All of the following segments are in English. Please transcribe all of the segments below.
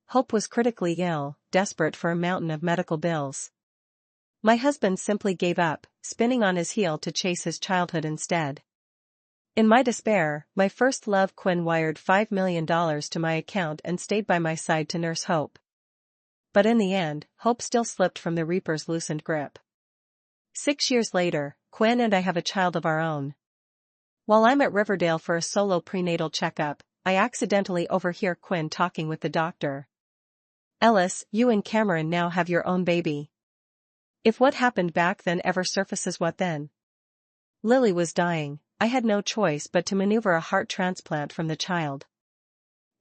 Hope was critically ill, desperate for a mountain of medical bills. My husband simply gave up, spinning on his heel to chase his childhood instead. In my despair, my first love Quinn wired $5 million to my account and stayed by my side to nurse Hope. But in the end, Hope still slipped from the Reaper's loosened grip. 6 years later, Quinn and I have a child of our own. While I'm at Riverdale for a solo prenatal checkup, I accidentally overhear Quinn talking with the doctor. "Ellis, you and Cameron now have your own baby. If what happened back then ever surfaces, what then?" Lily was dying. I had no choice but to maneuver a heart transplant from the child.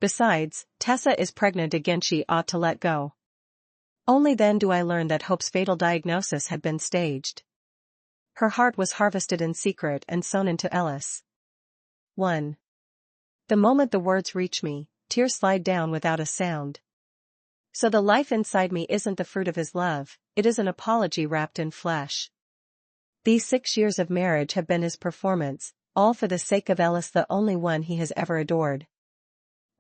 Besides, Tessa is pregnant again, she ought to let go. Only then do I learn that Hope's fatal diagnosis had been staged. Her heart was harvested in secret and sewn into Ellis. 1. The moment the words reach me, tears slide down without a sound. So the life inside me isn't the fruit of his love, it is an apology wrapped in flesh. These 6 years of marriage have been his performance, all for the sake of Ellis, the only one he has ever adored.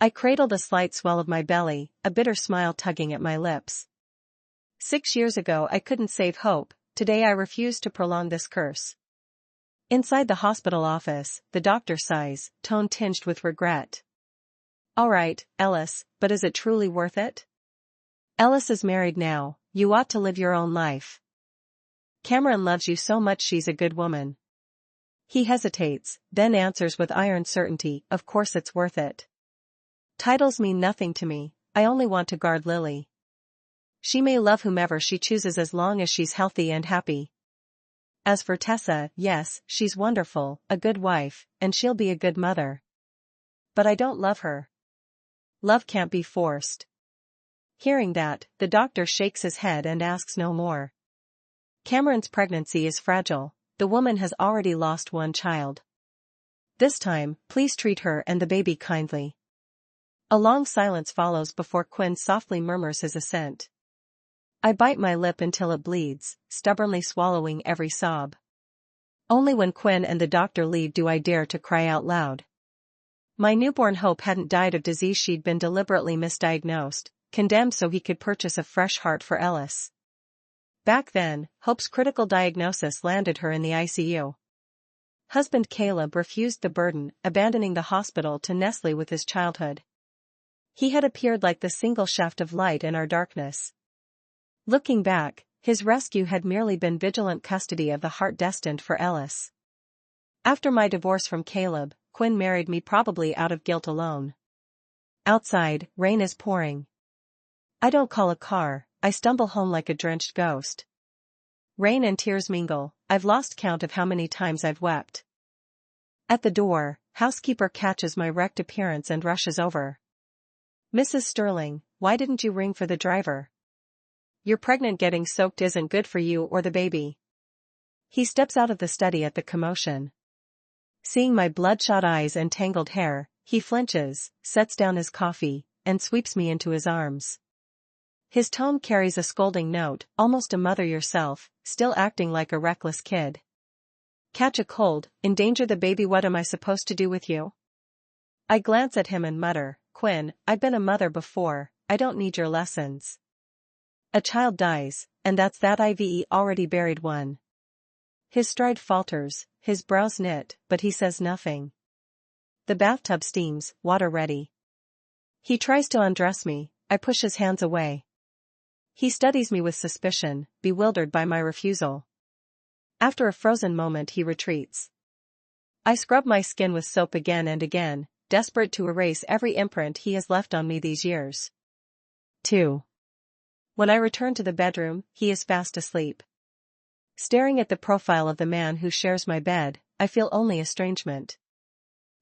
I cradled a slight swell of my belly, a bitter smile tugging at my lips. 6 years ago I couldn't save Hope, today I refuse to prolong this curse. Inside the hospital office, the doctor sighs, tone tinged with regret. "All right, Ellis, but is it truly worth it? Ellis is married now, you ought to live your own life. Cameron loves you so much, she's a good woman." He hesitates, then answers with iron certainty, "Of course it's worth it. Titles mean nothing to me, I only want to guard Lily. She may love whomever she chooses as long as she's healthy and happy. As for Tessa, yes, she's wonderful, a good wife, and she'll be a good mother. But I don't love her. Love can't be forced." Hearing that, the doctor shakes his head and asks no more. Cameron's pregnancy is fragile, the woman has already lost one child. This time, please treat her and the baby kindly. A long silence follows before Quinn softly murmurs his assent. I bite my lip until it bleeds, stubbornly swallowing every sob. Only when Quinn and the doctor leave do I dare to cry out loud. My newborn Hope hadn't died of disease, she'd been deliberately misdiagnosed, condemned so he could purchase a fresh heart for Ellis. Back then, Hope's critical diagnosis landed her in the ICU. Husband Caleb refused the burden, abandoning the hospital to Nestle with his childhood. He had appeared like the single shaft of light in our darkness. Looking back, his rescue had merely been vigilant custody of the heart destined for Ellis. After my divorce from Caleb, Quinn married me probably out of guilt alone. Outside, rain is pouring. I don't call a car, I stumble home like a drenched ghost. Rain and tears mingle, I've lost count of how many times I've wept. At the door, housekeeper catches my wrecked appearance and rushes over. "Mrs. Sterling, why didn't you ring for the driver? You're pregnant, getting soaked isn't good for you or the baby." He steps out of the study at the commotion. Seeing my bloodshot eyes and tangled hair, he flinches, sets down his coffee, and sweeps me into his arms. His tone carries a scolding note, almost a mother yourself, still acting like a reckless kid. "Catch a cold, endanger the baby, what am I supposed to do with you?" I glance at him and mutter, "Quinn, I've been a mother before, I don't need your lessons. A child dies, and that's that, I've already buried one." His stride falters, his brows knit, but he says nothing. The bathtub steams, water ready. He tries to undress me, I push his hands away. He studies me with suspicion, bewildered by my refusal. After a frozen moment he retreats. I scrub my skin with soap again and again, desperate to erase every imprint he has left on me these years. 2. When I return to the bedroom, he is fast asleep. Staring at the profile of the man who shares my bed, I feel only estrangement.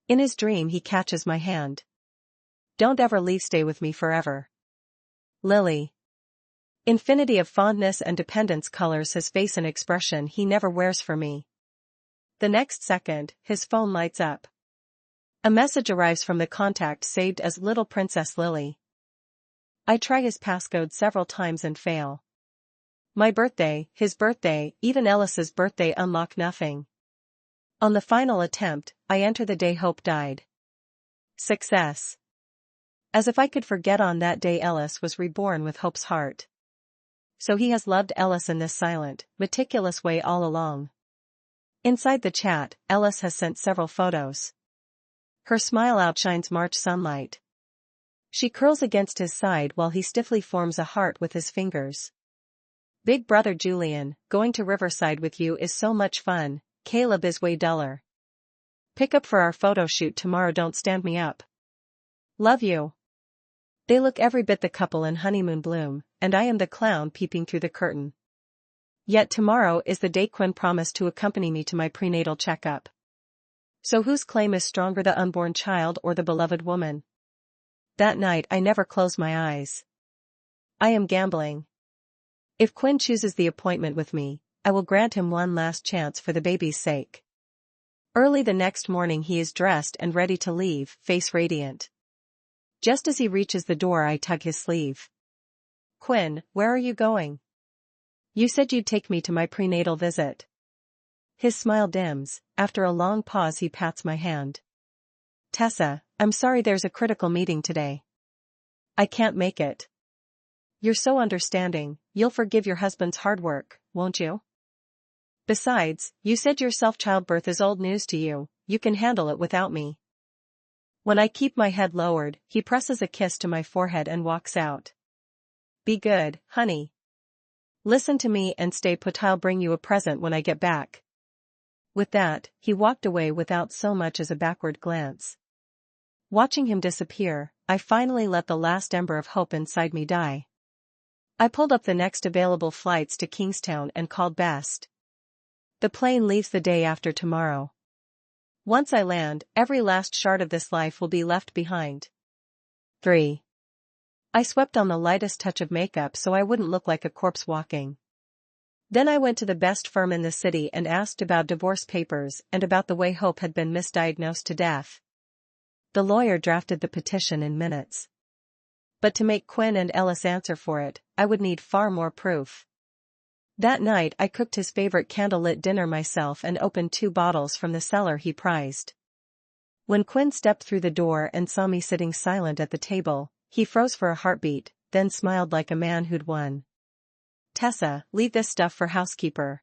In his dream he catches my hand. "Don't ever leave, stay with me forever. Lily." Infinity of fondness and dependence colors his face, an expression he never wears for me. The next second, his phone lights up. A message arrives from the contact saved as Little Princess Lily. I try his passcode several times and fail. My birthday, his birthday, even Ellis's birthday unlock nothing. On the final attempt, I enter the day Hope died. Success. As if I could forget on that day Ellis was reborn with Hope's heart. So he has loved Ellis in this silent, meticulous way all along. Inside the chat, Ellis has sent several photos. Her smile outshines March sunlight. She curls against his side while he stiffly forms a heart with his fingers. Big brother Julian, going to Riverside with you is so much fun. Caleb is way duller. Pick up for our photo shoot tomorrow, don't stand me up. Love you. They look every bit the couple in honeymoon bloom, and I am the clown peeping through the curtain. Yet tomorrow is the day Quinn promised to accompany me to my prenatal checkup. So whose claim is stronger, the unborn child or the beloved woman? That night I never close my eyes. I am gambling. If Quinn chooses the appointment with me, I will grant him one last chance for the baby's sake. Early the next morning he is dressed and ready to leave, face radiant. Just as he reaches the door I tug his sleeve. Quinn, where are you going? You said you'd take me to my prenatal visit. His smile dims. After a long pause he pats my hand. Tessa, I'm sorry, there's a critical meeting today. I can't make it. You're so understanding, you'll forgive your husband's hard work, won't you? Besides, you said yourself childbirth is old news to you, you can handle it without me. When I keep my head lowered, he presses a kiss to my forehead and walks out. Be good, honey. Listen to me and stay put, I'll bring you a present when I get back. With that, he walked away without so much as a backward glance. Watching him disappear, I finally let the last ember of hope inside me die. I pulled up the next available flights to Kingstown and called Best. The plane leaves the day after tomorrow. Once I land, every last shard of this life will be left behind. 3. I swept on the lightest touch of makeup so I wouldn't look like a corpse walking. Then I went to the best firm in the city and asked about divorce papers and about the way Hope had been misdiagnosed to death. The lawyer drafted the petition in minutes. But to make Quinn and Ellis answer for it, I would need far more proof. That night I cooked his favorite candlelit dinner myself and opened 2 bottles from the cellar he prized. When Quinn stepped through the door and saw me sitting silent at the table, he froze for a heartbeat, then smiled like a man who'd won. Tessa, leave this stuff for housekeeper.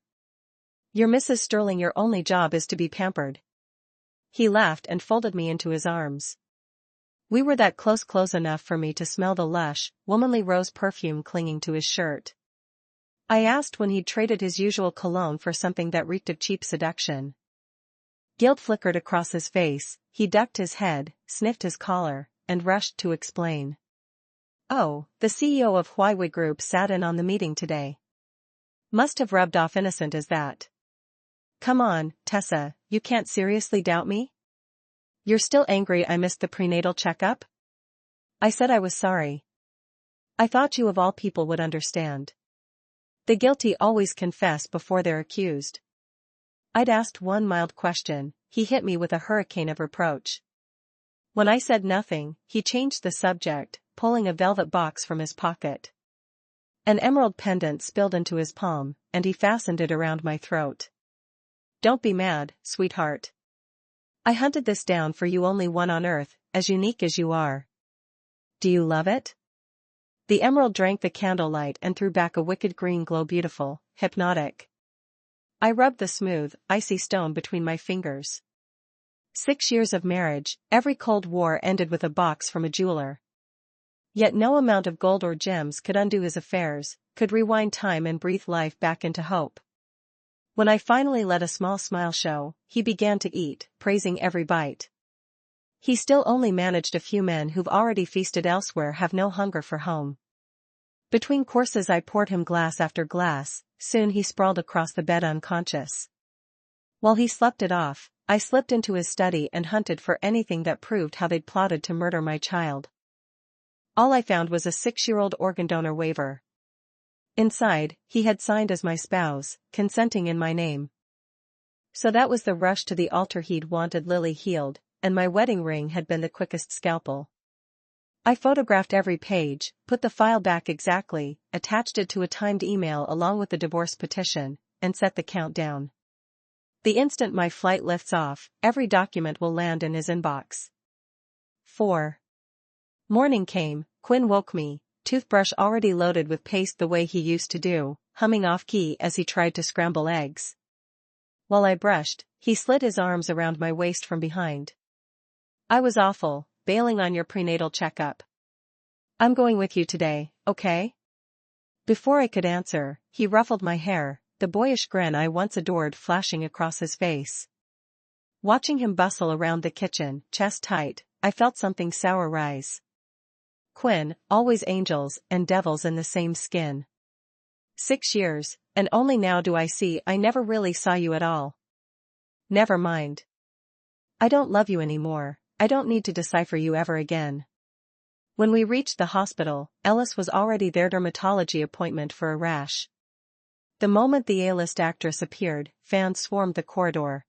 You're Mrs. Sterling, your only job is to be pampered. He laughed and folded me into his arms. We were that close enough for me to smell the lush, womanly rose perfume clinging to his shirt. I asked when he'd traded his usual cologne for something that reeked of cheap seduction. Guilt flickered across his face, he ducked his head, sniffed his collar, and rushed to explain. Oh, the CEO of Huawei Group sat in on the meeting today. Must have rubbed off innocent as that. Come on, Tessa, you can't seriously doubt me? You're still angry I missed the prenatal checkup? I said I was sorry. I thought you of all people would understand. The guilty always confess before they're accused. I'd asked one mild question, he hit me with a hurricane of reproach. When I said nothing, he changed the subject, pulling a velvet box from his pocket. An emerald pendant spilled into his palm, and he fastened it around my throat. Don't be mad, sweetheart. I hunted this down for you, only one on earth, as unique as you are. Do you love it? The emerald drank the candlelight and threw back a wicked green glow, beautiful, hypnotic. I rubbed the smooth, icy stone between my fingers. 6 years of marriage, every Cold War ended with a box from a jeweler. Yet no amount of gold or gems could undo his affairs, could rewind time and breathe life back into Hope. When I finally let a small smile show, he began to eat, praising every bite. He still only managed a few men who've already feasted elsewhere have no hunger for home. Between courses I poured him glass after glass, soon he sprawled across the bed unconscious. While he slept it off, I slipped into his study and hunted for anything that proved how they'd plotted to murder my child. All I found was a 6-year-old organ donor waiver. Inside, he had signed as my spouse, consenting in my name. So that was the rush to the altar he'd wanted Lily healed, and my wedding ring had been the quickest scalpel. I photographed every page, put the file back exactly, attached it to a timed email along with the divorce petition, and set the countdown. The instant my flight lifts off, every document will land in his inbox. 4. Morning came, Quinn woke me, toothbrush already loaded with paste the way he used to do, humming off-key as he tried to scramble eggs. While I brushed, he slid his arms around my waist from behind. I was awful, bailing on your prenatal checkup. I'm going with you today, okay? Before I could answer, he ruffled my hair, the boyish grin I once adored flashing across his face. Watching him bustle around the kitchen, chest tight, I felt something sour rise. Quinn, always angels and devils in the same skin. 6 years, and only now do I see I never really saw you at all. Never mind. I don't love you anymore, I don't need to decipher you ever again. When we reached the hospital, Ellis was already there, dermatology appointment for a rash. The moment the A-list actress appeared, fans swarmed the corridor.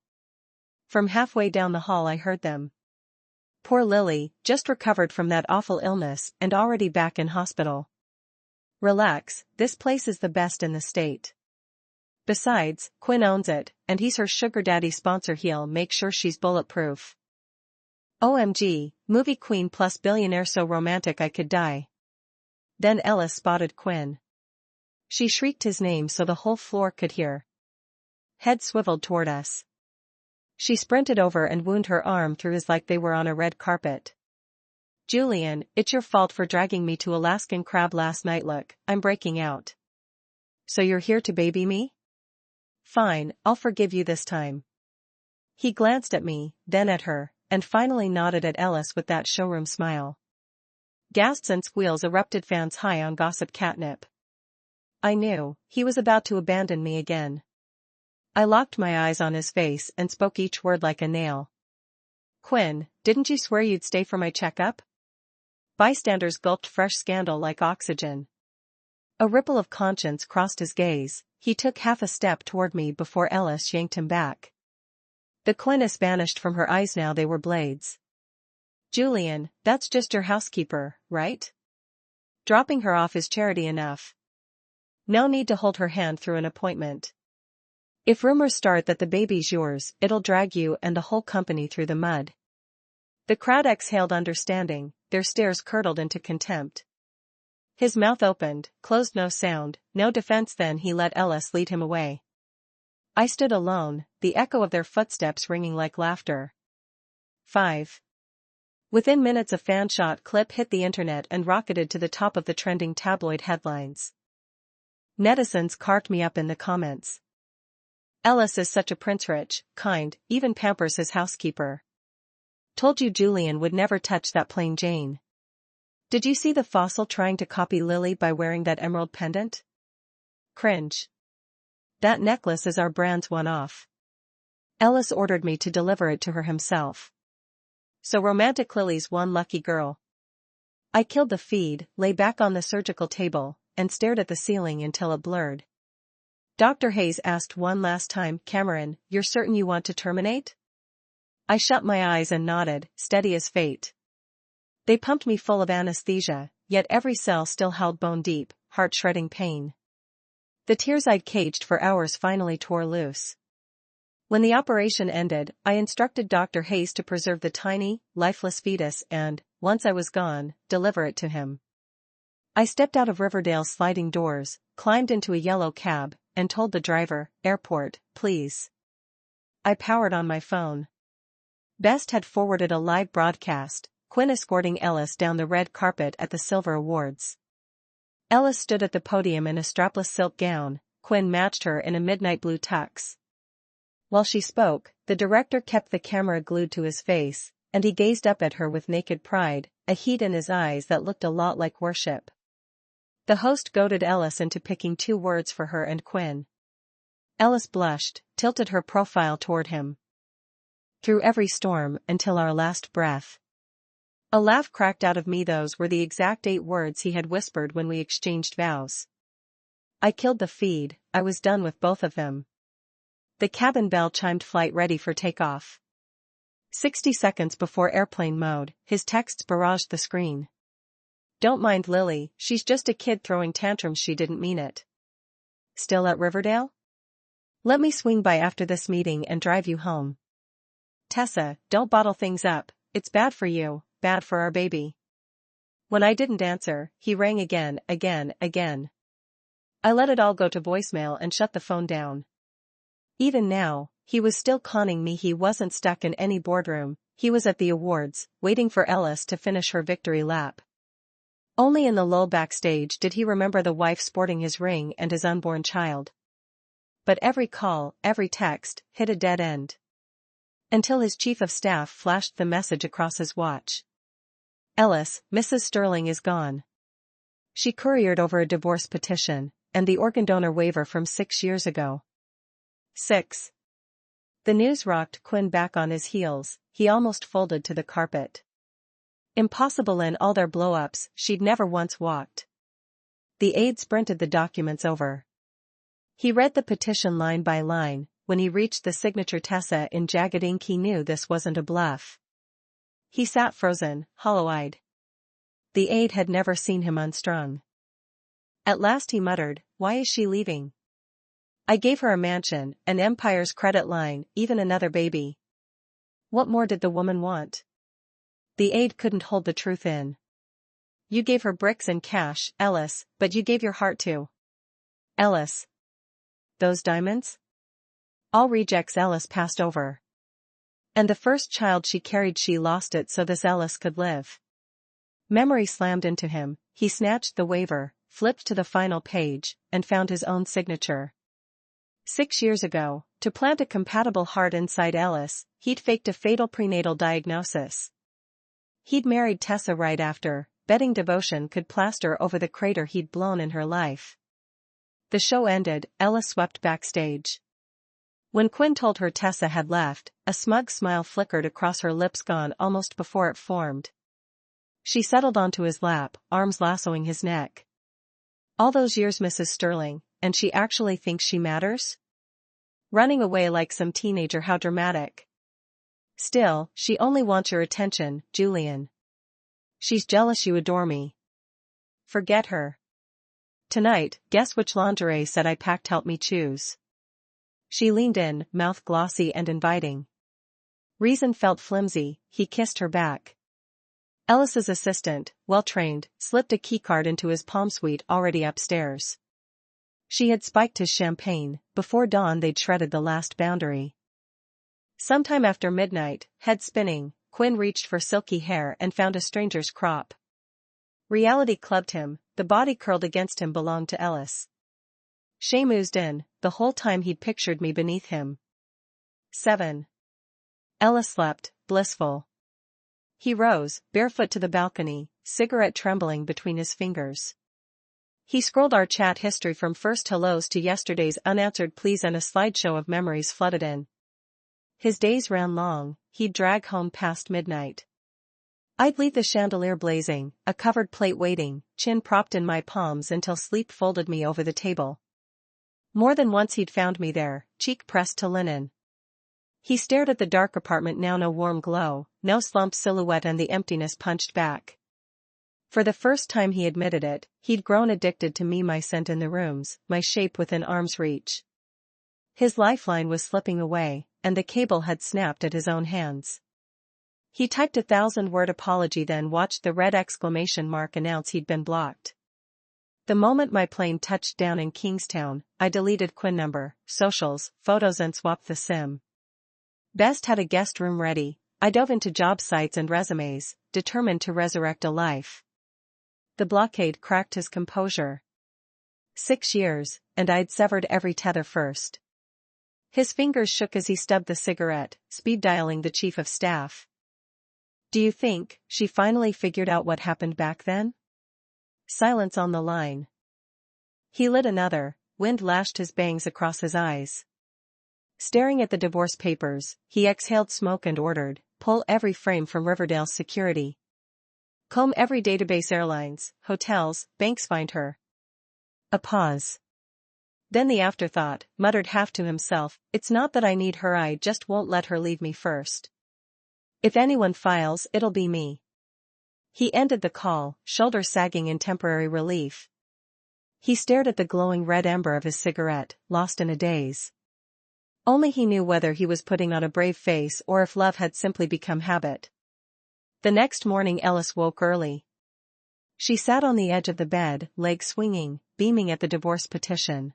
From halfway down the hall I heard them. Poor Lily, just recovered from that awful illness and already back in hospital. Relax, this place is the best in the state. Besides, Quinn owns it, and he's her sugar daddy sponsor. He'll make sure she's bulletproof. OMG, movie queen plus billionaire, so romantic I could die. Then Ellis spotted Quinn. She shrieked his name so the whole floor could hear. Head swiveled toward us. She sprinted over and wound her arm through his like they were on a red carpet. Julian, it's your fault for dragging me to Alaskan Crab last night. Look, I'm breaking out. So you're here to baby me? Fine, I'll forgive you this time. He glanced at me, then at her, and finally nodded at Ellis with that showroom smile. Gasps and squeals erupted, fans high on gossip catnip. I knew, he was about to abandon me again. I locked my eyes on his face and spoke each word like a nail. Quinn, didn't you swear you'd stay for my checkup? Bystanders gulped fresh scandal like oxygen. A ripple of conscience crossed his gaze, he took half a step toward me before Ellis yanked him back. The Quinness vanished from her eyes, now they were blades. Julian, that's just your housekeeper, right? Dropping her off is charity enough. No need to hold her hand through an appointment. If rumors start that the baby's yours, it'll drag you and the whole company through the mud. The crowd exhaled understanding, their stares curdled into contempt. His mouth opened, closed, no sound, no defense. Then he let Ellis lead him away. I stood alone, the echo of their footsteps ringing like laughter. 5. Within minutes a fan-shot clip hit the internet and rocketed to the top of the trending tabloid headlines. Netizens carved me up in the comments. Ellis is such a prince, rich, kind, even pampers his housekeeper. Told you Julian would never touch that plain Jane. Did you see the fossil trying to copy Lily by wearing that emerald pendant? Cringe. That necklace is our brand's one-off. Ellis ordered me to deliver it to her himself. So romantic, Lily's one lucky girl. I killed the feed, lay back on the surgical table, and stared at the ceiling until it blurred. Dr. Hayes asked one last time, Cameron, you're certain you want to terminate? I shut my eyes and nodded, steady as fate. They pumped me full of anesthesia, yet every cell still held bone-deep, heart-shredding pain. The tears I'd caged for hours finally tore loose. When the operation ended, I instructed Dr. Hayes to preserve the tiny, lifeless fetus and, once I was gone, deliver it to him. I stepped out of Riverdale's sliding doors, climbed into a yellow cab, and told the driver, airport, please. I powered on my phone. Best had forwarded a live broadcast, Quinn escorting Ellis down the red carpet at the Silver Awards. Ellis stood at the podium in a strapless silk gown, Quinn matched her in a midnight blue tux. While she spoke, the director kept the camera glued to his face, and he gazed up at her with naked pride, a heat in his eyes that looked a lot like worship. The host goaded Ellis into picking 2 words for her and Quinn. Ellis blushed, tilted her profile toward him. Through every storm, until our last breath. A laugh cracked out of me. Those were the exact 8 words he had whispered when we exchanged vows. I killed the feed, I was done with both of them. The cabin bell chimed, flight ready for takeoff. 60 seconds before airplane mode, his texts barraged the screen. Don't mind Lily, she's just a kid throwing tantrums, she didn't mean it. Still at Riverdale? Let me swing by after this meeting and drive you home. Tessa, don't bottle things up, it's bad for you, bad for our baby. When I didn't answer, he rang again. I let it all go to voicemail and shut the phone down. Even now, he was still conning me. He wasn't stuck in any boardroom, he was at the awards, waiting for Ellis to finish her victory lap. Only in the lull backstage did he remember the wife sporting his ring and his unborn child. But every call, every text, hit a dead end. Until his chief of staff flashed the message across his watch. Ellis, Mrs. Sterling is gone. She couriered over a divorce petition, and the organ donor waiver from 6 years ago. 6. The news rocked Quinn back on his heels, he almost folded to the carpet. Impossible in all their blow-ups, she'd never once walked. The aide sprinted the documents over. He read the petition line by line. When he reached the signature Tessa in jagged ink, he knew this wasn't a bluff. He sat frozen, hollow-eyed. The aide had never seen him unstrung. At last he muttered, "Why is she leaving? I gave her a mansion, an empire's credit line, even another baby. What more did the woman want?" The aide couldn't hold the truth in. "You gave her bricks and cash, Ellis, but you gave your heart to Ellis. Those diamonds? All rejects Ellis passed over. And the first child she carried, she lost it so this Ellis could live." Memory slammed into him. He snatched the waiver, flipped to the final page, and found his own signature. 6 years ago, to plant a compatible heart inside Ellis, he'd faked a fatal prenatal diagnosis. He'd married Tessa right after, betting devotion could plaster over the crater he'd blown in her life. The show ended, Ellis swept backstage. When Quinn told her Tessa had left, a smug smile flickered across her lips, gone almost before it formed. She settled onto his lap, arms lassoing his neck. All those years, Mrs. Sterling, and she actually thinks she matters? Running away like some teenager, how dramatic. Still, she only wants your attention, Julian. She's jealous you adore me. Forget her. Tonight, guess which lingerie set I packed, help me choose. She leaned in, mouth glossy and inviting. Reason felt flimsy, he kissed her back. Ellis's assistant, well-trained, slipped a keycard into his palm, suite already upstairs. She had spiked his champagne. Before dawn they'd shredded the last boundary. Sometime after midnight, head spinning, Quinn reached for silky hair and found a stranger's crop. Reality clubbed him, the body curled against him belonged to Ellis. Shame oozed in, the whole time he'd pictured me beneath him. 7. Ellis slept, blissful. He rose, barefoot to the balcony, cigarette trembling between his fingers. He scrolled our chat history from first hellos to yesterday's unanswered pleas, and a slideshow of memories flooded in. His days ran long, he'd drag home past midnight. I'd leave the chandelier blazing, a covered plate waiting, chin propped in my palms until sleep folded me over the table. More than once he'd found me there, cheek pressed to linen. He stared at the dark apartment, now no warm glow, no slumped silhouette, and the emptiness punched back. For the first time he admitted it, he'd grown addicted to me, my scent in the rooms, my shape within arm's reach. His lifeline was slipping away, and the cable had snapped at his own hands. He typed a 1,000-word apology, then watched the red exclamation mark announce he'd been blocked. The moment my plane touched down in Kingstown, I deleted Quinn number, socials, photos, and swapped the SIM. Best had a guest room ready. I dove into job sites and resumes, determined to resurrect a life. The blockade cracked his composure. 6 years, and I'd severed every tether first. His fingers shook as he stubbed the cigarette, speed dialing the chief of staff. Do you think she finally figured out what happened back then? Silence on the line. He lit another, wind lashed his bangs across his eyes. Staring at the divorce papers, he exhaled smoke and ordered, pull every frame from Riverdale's security. Comb every database, airlines, hotels, banks, find her. A pause. Then the afterthought, muttered half to himself, it's not that I need her, I just won't let her leave me first. If anyone files, it'll be me. He ended the call, shoulders sagging in temporary relief. He stared at the glowing red ember of his cigarette, lost in a daze. Only he knew whether he was putting on a brave face or if love had simply become habit. The next morning Ellis woke early. She sat on the edge of the bed, legs swinging, beaming at the divorce petition.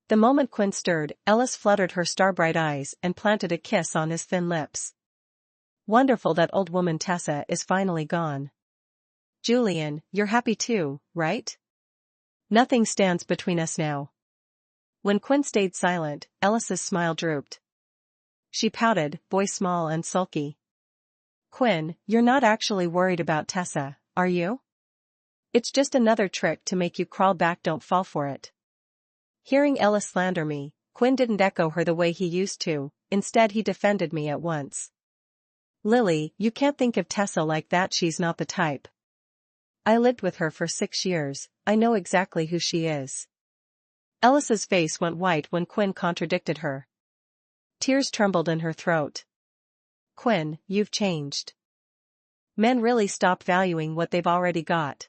The moment Quinn stirred, Ellis fluttered her star-bright eyes and planted a kiss on his thin lips. Wonderful that old woman Tessa is finally gone. Julian, you're happy too, right? Nothing stands between us now. When Quinn stayed silent, Ellis's smile drooped. She pouted, voice small and sulky. Quinn, you're not actually worried about Tessa, are you? It's just another trick to make you crawl back, don't fall for it. Hearing Ellis slander me, Quinn didn't echo her the way he used to, instead he defended me at once. Lily, you can't think of Tessa like that, she's not the type. I lived with her for 6 years, I know exactly who she is. Ellis's face went white when Quinn contradicted her. Tears trembled in her throat. Quinn, you've changed. Men really stop valuing what they've already got.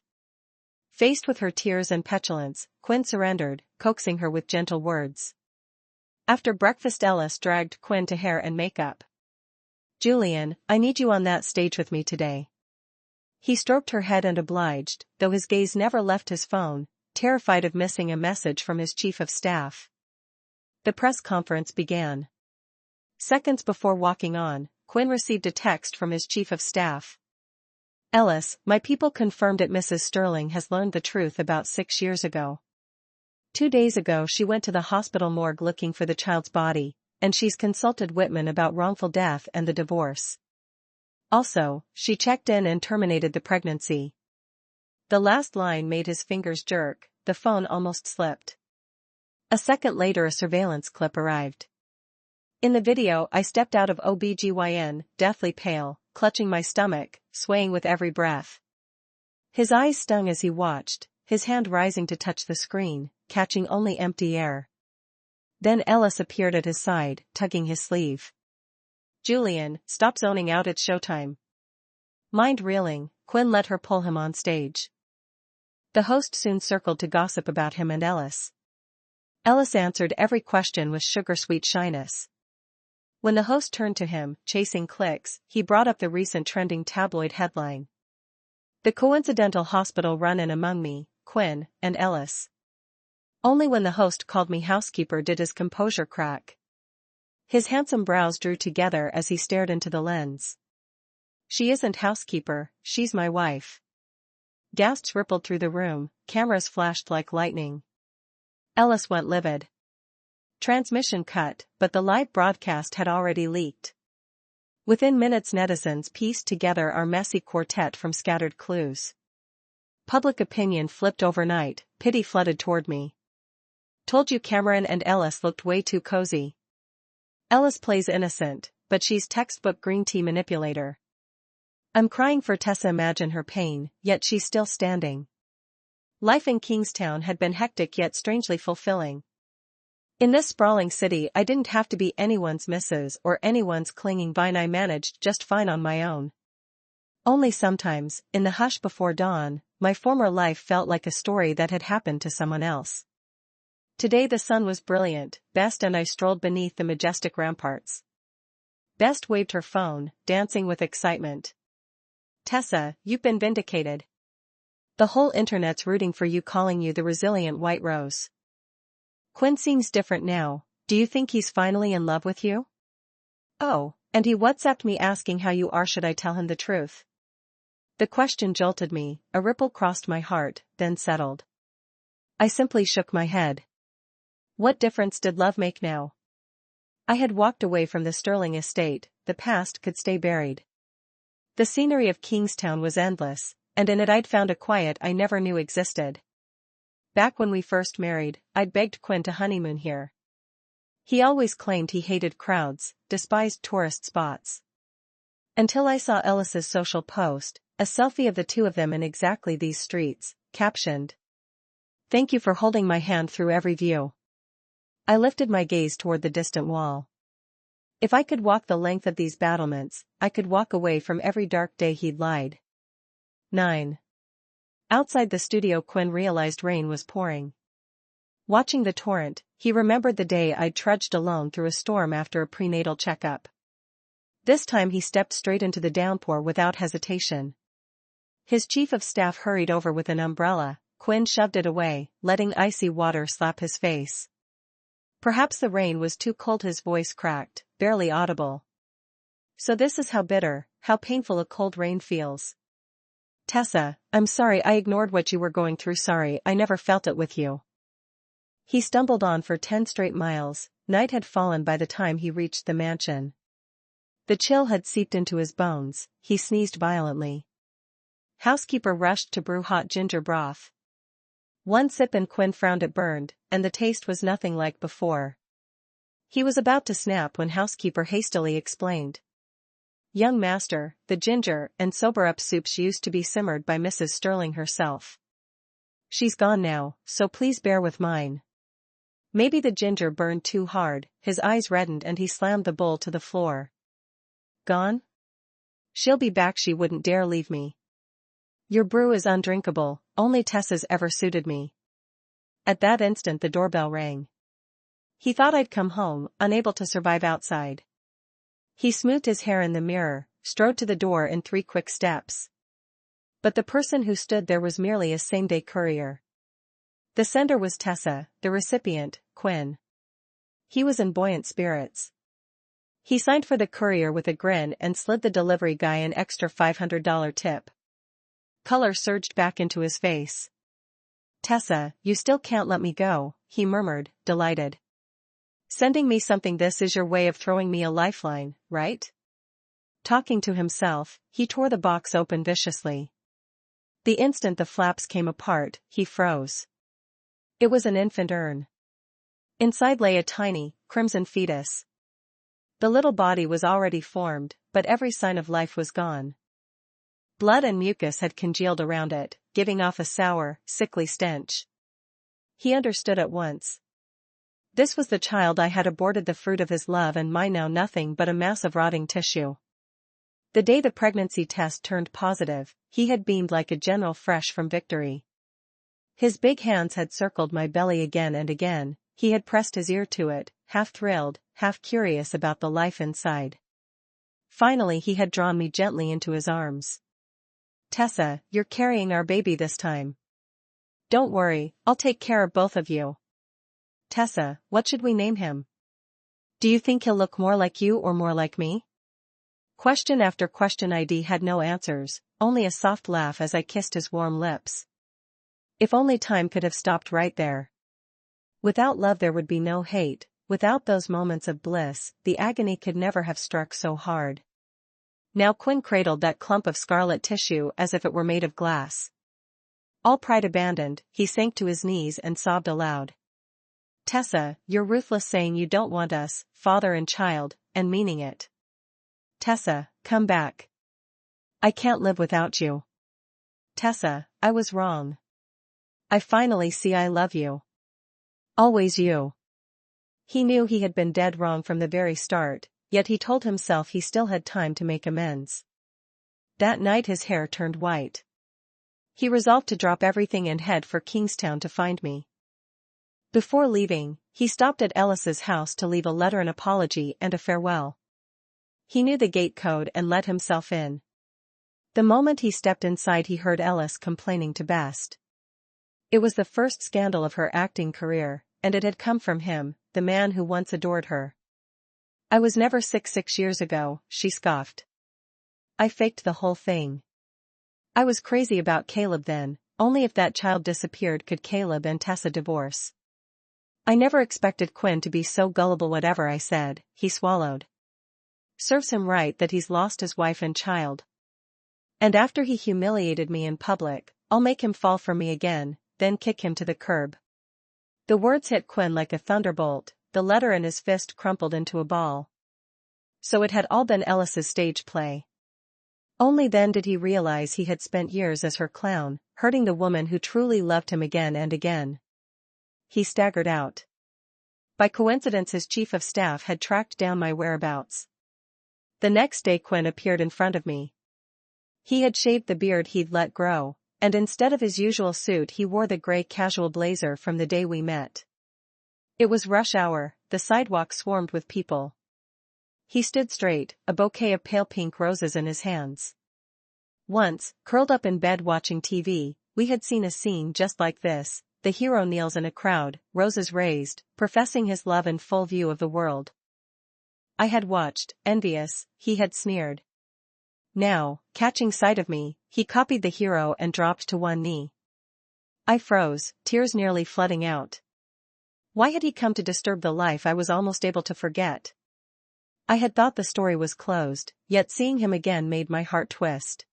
Faced with her tears and petulance, Quinn surrendered, coaxing her with gentle words. After breakfast, Ellis dragged Quinn to hair and makeup. Julian, I need you on that stage with me today. He stroked her head and obliged, though his gaze never left his phone, terrified of missing a message from his chief of staff. The press conference began. Seconds before walking on, Quinn received a text from his chief of staff. Ellis, my people confirmed it. Mrs. Sterling has learned the truth about 6 years ago. 2 days ago she went to the hospital morgue looking for the child's body, and she's consulted Whitman about wrongful death and the divorce. Also, she checked in and terminated the pregnancy. The last line made his fingers jerk, the phone almost slipped. A second later a surveillance clip arrived. In the video I stepped out of OBGYN, deathly pale, clutching my stomach, swaying with every breath. His eyes stung as he watched, his hand rising to touch the screen, catching only empty air. Then Ellis appeared at his side, tugging his sleeve. Julian, stop zoning out, it's showtime. Mind reeling, Quinn let her pull him on stage. The host soon circled to gossip about him and Ellis. Ellis answered every question with sugar-sweet shyness. When the host turned to him, chasing clicks, he brought up the recent trending tabloid headline. The coincidental hospital run-in among me, Quinn, and Ellis. Only when the host called me housekeeper did his composure crack. His handsome brows drew together as he stared into the lens. She isn't housekeeper, she's my wife. Gasps rippled through the room, cameras flashed like lightning. Ellis went livid. Transmission cut, but the live broadcast had already leaked. Within minutes netizens pieced together our messy quartet from scattered clues. Public opinion flipped overnight, pity flooded toward me. Told you Cameron and Ellis looked way too cozy. Ellis plays innocent, but she's textbook green tea manipulator. I'm crying for Tessa, imagine her pain, yet she's still standing. Life in Kingstown had been hectic yet strangely fulfilling. In this sprawling city I didn't have to be anyone's missus or anyone's clinging vine, I managed just fine on my own. Only sometimes, in the hush before dawn, my former life felt like a story that had happened to someone else. Today the sun was brilliant, Best and I strolled beneath the majestic ramparts. Best waved her phone, dancing with excitement. Tessa, you've been vindicated. The whole internet's rooting for you, calling you the resilient white rose. Quinn seems different now, do you think he's finally in love with you? Oh, and he WhatsApped me asking how you are, should I tell him the truth? The question jolted me, a ripple crossed my heart, then settled. I simply shook my head. What difference did love make now? I had walked away from the Sterling estate, the past could stay buried. The scenery of Kingstown was endless, and in it I'd found a quiet I never knew existed. Back when we first married, I'd begged Quinn to honeymoon here. He always claimed he hated crowds, despised tourist spots. Until I saw Ellis's social post, a selfie of the two of them in exactly these streets, captioned, "Thank you for holding my hand through every view." I lifted my gaze toward the distant wall. If I could walk the length of these battlements, I could walk away from every dark day he'd lied. 9. Outside the studio, Quinn realized rain was pouring. Watching the torrent, he remembered the day I'd trudged alone through a storm after a prenatal checkup. This time he stepped straight into the downpour without hesitation. His chief of staff hurried over with an umbrella. Quinn shoved it away, letting icy water slap his face. Perhaps the rain was too cold. His voice cracked, barely audible. So this is how bitter, how painful a cold rain feels. Tessa, I'm sorry I ignored what you were going through. Sorry I never felt it with you. He stumbled on for 10 straight miles. Night had fallen by the time he reached the mansion. The chill had seeped into his bones. He sneezed violently. Housekeeper rushed to brew hot ginger broth. One sip and Quinn frowned. It burned, and the taste was nothing like before. He was about to snap when housekeeper hastily explained. Young master, the ginger and sober-up soups used to be simmered by Mrs. Sterling herself. She's gone now, so please bear with mine. Maybe the ginger burned too hard. His eyes reddened and he slammed the bowl to the floor. Gone? She'll be back. She wouldn't dare leave me. Your brew is undrinkable. Only Tessa's ever suited me. At that instant the doorbell rang. He thought I'd come home, unable to survive outside. He smoothed his hair in the mirror, strode to the door in 3 quick steps. But the person who stood there was merely a same-day courier. The sender was Tessa, the recipient, Quinn. He was in buoyant spirits. He signed for the courier with a grin and slid the delivery guy an extra $500 tip. Color surged back into his face. Tessa, you still can't let me go, he murmured, delighted. Sending me something. This is your way of throwing me a lifeline, right? Talking to himself, he tore the box open viciously. The instant the flaps came apart, he froze. It was an infant urn. Inside lay a tiny, crimson fetus. The little body was already formed, but every sign of life was gone. Blood and mucus had congealed around it, giving off a sour, sickly stench. He understood at once. This was the child I had aborted, the fruit of his love and mine, now nothing but a mass of rotting tissue. The day the pregnancy test turned positive, he had beamed like a general fresh from victory. His big hands had circled my belly again and again. He had pressed his ear to it, half thrilled, half curious about the life inside. Finally he had drawn me gently into his arms. Tessa, you're carrying our baby this time. Don't worry, I'll take care of both of you. Tessa, what should we name him? Do you think he'll look more like you or more like me? Question after question. I had no answers, only a soft laugh as I kissed his warm lips. If only time could have stopped right there. Without love there would be no hate. Without those moments of bliss, the agony could never have struck so hard. Now Quinn cradled that clump of scarlet tissue as if it were made of glass. All pride abandoned, he sank to his knees and sobbed aloud. Tessa, you're ruthless, saying you don't want us, father and child, and meaning it. Tessa, come back. I can't live without you. Tessa, I was wrong. I finally see I love you. Always you. He knew he had been dead wrong from the very start, yet he told himself he still had time to make amends. That night his hair turned white. He resolved to drop everything and head for Kingstown to find me. Before leaving, he stopped at Ellis's house to leave a letter, an apology and a farewell. He knew the gate code and let himself in. The moment he stepped inside he heard Ellis complaining to Best. It was the first scandal of her acting career, and it had come from him, the man who once adored her. I was never sick 6 years ago, she scoffed. I faked the whole thing. I was crazy about Caleb then. Only if that child disappeared could Caleb and Tessa divorce. I never expected Quinn to be so gullible. Whatever I said, he swallowed. Serves him right that he's lost his wife and child. And after he humiliated me in public, I'll make him fall for me again, then kick him to the curb. The words hit Quinn like a thunderbolt. The letter in his fist crumpled into a ball. So it had all been Ellis's stage play. Only then did he realize he had spent years as her clown, hurting the woman who truly loved him again and again. He staggered out. By coincidence his chief of staff had tracked down my whereabouts. The next day Quinn appeared in front of me. He had shaved the beard he'd let grow, and instead of his usual suit he wore the gray casual blazer from the day we met. It was rush hour, the sidewalk swarmed with people. He stood straight, a bouquet of pale pink roses in his hands. Once, curled up in bed watching TV, we had seen a scene just like this. The hero kneels in a crowd, roses raised, professing his love in full view of the world. I had watched, envious, he had sneered. Now, catching sight of me, he copied the hero and dropped to one knee. I froze, tears nearly flooding out. Why had he come to disturb the life I was almost able to forget? I had thought the story was closed, yet seeing him again made my heart twist.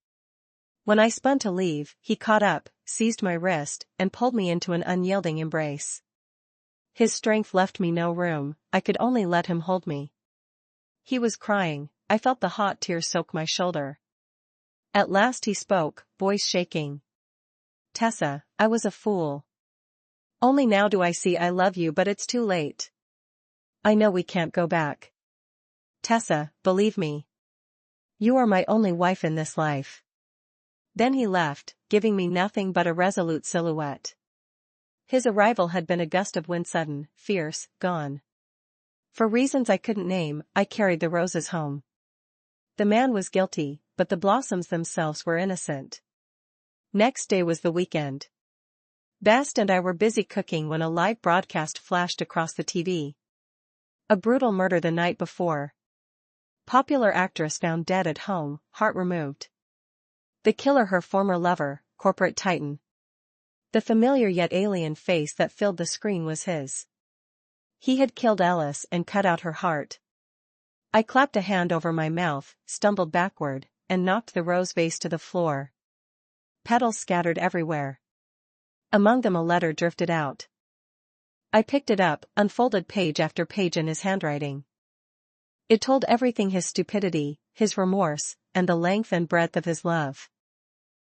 When I spun to leave, he caught up, seized my wrist, and pulled me into an unyielding embrace. His strength left me no room, I could only let him hold me. He was crying, I felt the hot tears soak my shoulder. At last he spoke, voice shaking. Tessa, I was a fool. Only now do I see I love you, but it's too late. I know we can't go back. Tessa, believe me. You are my only wife in this life. Then he left, giving me nothing but a resolute silhouette. His arrival had been a gust of wind, sudden, fierce, gone. For reasons I couldn't name, I carried the roses home. The man was guilty, but the blossoms themselves were innocent. Next day was the weekend. Best and I were busy cooking when a live broadcast flashed across the TV. A brutal murder the night before. Popular actress found dead at home, heart removed. The killer her former lover, corporate titan. The familiar yet alien face that filled the screen was his. He had killed Alice and cut out her heart. I clapped a hand over my mouth, stumbled backward, and knocked the rose vase to the floor. Petals scattered everywhere. Among them a letter drifted out. I picked it up, unfolded page after page in his handwriting. It told everything: his stupidity, his remorse, and the length and breadth of his love.